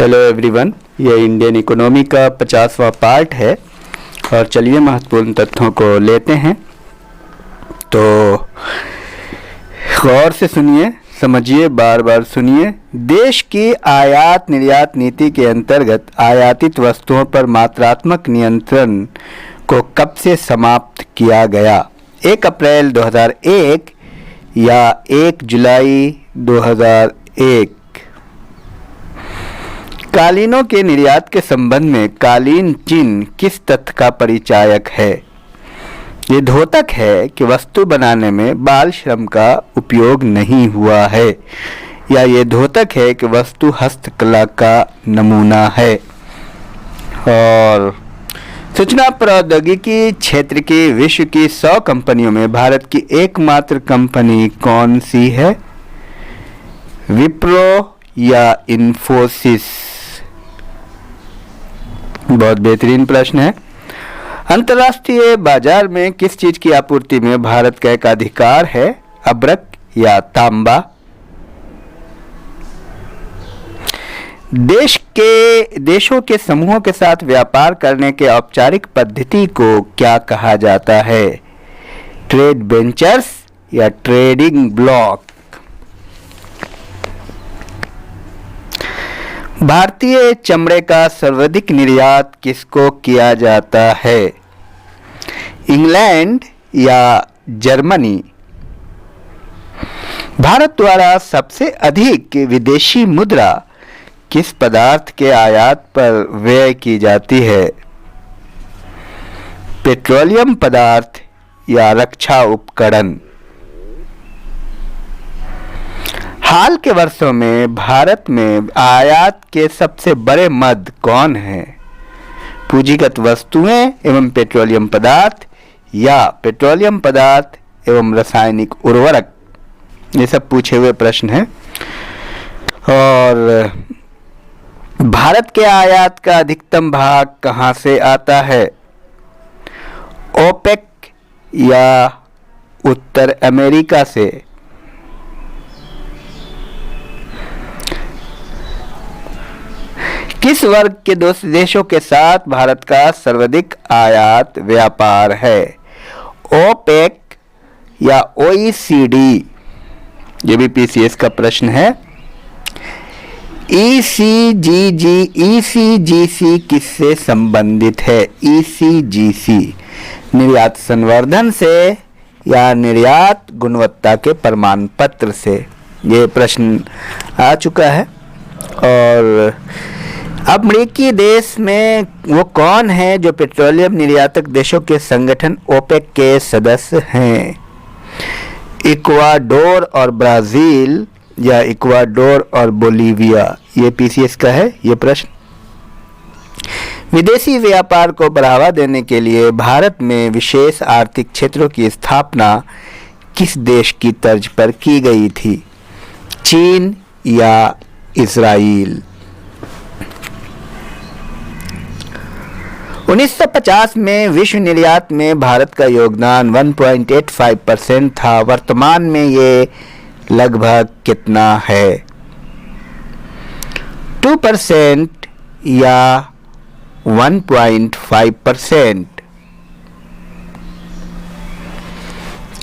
Hello everyone, ये Indian economy का 50वां part है और चलिए महत्वपूर्ण तथ्यों को लेते हैं। तो गौर से सुनिए, समझिए, बार बार सुनिए। देश की आयात निर्यात नीति के अंतर्गत आयातित वस्तुओं पर मात्रात्मक नियंत्रण को कब से समाप्त किया गया? 1 अप्रैल 2001 या 1 जुलाई 2001? कालीनों के निर्यात के संबंध में कालीन चिन्ह किस तथ्य का परिचायक है? ये द्योतक है कि वस्तु बनाने में बाल श्रम का उपयोग नहीं हुआ है, या ये द्योतक है कि वस्तु हस्तकला का नमूना है। और सूचना प्रौद्योगिकी क्षेत्र की विश्व की 100 कंपनियों में भारत की एकमात्र कंपनी कौन सी है? विप्रो या इन्फोसिस? बहुत बेहतरीन प्रश्न है। अंतर्राष्ट्रीय बाजार में किस चीज की आपूर्ति में भारत का एक अधिकार है? अभ्रक या तांबा? देशों के समूहों के साथ व्यापार करने के औपचारिक पद्धति को क्या कहा जाता है? ट्रेड वेंचर्स या ट्रेडिंग ब्लॉक? भारतीय चमड़े का सर्वाधिक निर्यात किसको किया जाता है? इंग्लैंड या जर्मनी? भारत द्वारा सबसे अधिक विदेशी मुद्रा किस पदार्थ के आयात पर व्यय की जाती है? पेट्रोलियम पदार्थ या रक्षा उपकरण? हाल के वर्षों में भारत में आयात के सबसे बड़े मद कौन हैं? पूंजीगत वस्तुएं एवं पेट्रोलियम पदार्थ या पेट्रोलियम पदार्थ एवं रासायनिक उर्वरक? ये सब पूछे हुए प्रश्न हैं। और भारत के आयात का अधिकतम भाग कहां से आता है? ओपेक या उत्तर अमेरिका से? किस वर्ग के देशों के साथ भारत का सर्वाधिक आयात व्यापार है? ओपेक या ओईसीडी? ये भी पीसीएस का प्रश्न है। ईसीजीसी किससे संबंधित है? ईसीजीसी निर्यात संवर्धन से या निर्यात गुणवत्ता के प्रमाण पत्र से? ये प्रश्न आ चुका है। और अमेरिकी देश में वो कौन है जो पेट्रोलियम निर्यातक देशों के संगठन ओपेक के सदस्य हैं? इक्वाडोर और ब्राजील या इक्वाडोर और बोलीविया? ये पीसीएस का है ये प्रश्न। विदेशी व्यापार को बढ़ावा देने के लिए भारत में विशेष आर्थिक क्षेत्रों की स्थापना किस देश की तर्ज पर की गई थी? चीन या इजराइल? 1950 में विश्व निर्यात में भारत का योगदान 1.85% था। वर्तमान में ये लगभग कितना है? 2% या 1.5%?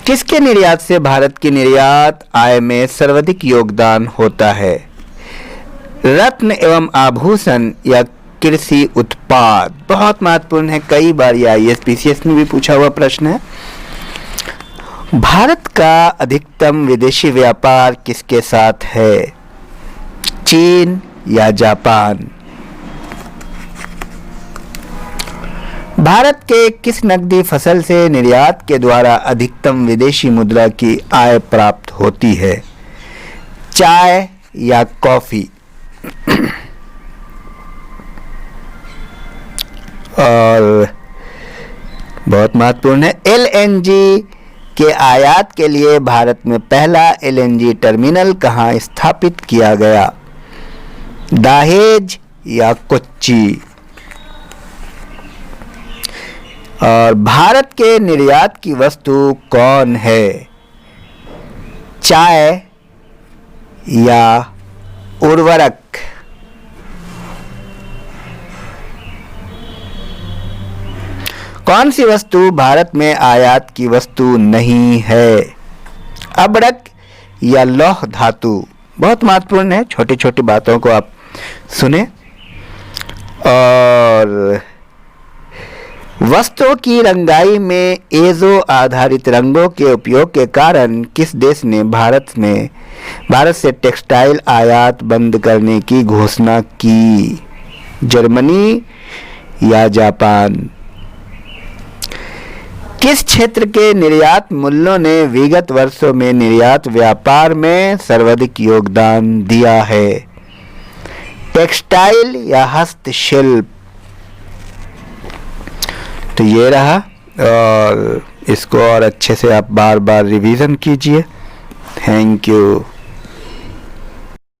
किसके निर्यात से भारत की निर्यात आय में सर्वाधिक योगदान होता है? रत्न एवं आभूषण या कृषि उत्पाद? बहुत महत्वपूर्ण है, कई बार ये आईएएस पीसीएस में भी पूछा हुआ प्रश्न है। भारत का अधिकतम विदेशी व्यापार किसके साथ है? चीन या जापान? भारत के किस नकदी फसल से निर्यात के द्वारा अधिकतम विदेशी मुद्रा की आय प्राप्त होती है? चाय या कॉफी? और बहुत महत्वपूर्ण है, एलएनजी के आयात के लिए भारत में पहला एलएनजी टर्मिनल कहां स्थापित किया गया? दहेज या कोच्चि? और भारत के निर्यात की वस्तु कौन है? चाय या उर्वरक? कौन सी वस्तु भारत में आयात की वस्तु नहीं है? अबड़क या लौह धातु? बहुत महत्वपूर्ण है, छोटी छोटी बातों को आप सुने। और वस्तुओं की रंगाई में एजो आधारित रंगों के उपयोग के कारण किस देश ने भारत से टेक्सटाइल आयात बंद करने की घोषणा की? जर्मनी या जापान? किस क्षेत्र के निर्यात मूल्यों ने विगत वर्षों में निर्यात व्यापार में सर्वाधिक योगदान दिया है? टेक्सटाइल या हस्तशिल्प? तो ये रहा, और इसको और अच्छे से आप बार बार रिवीजन कीजिए। Thank you.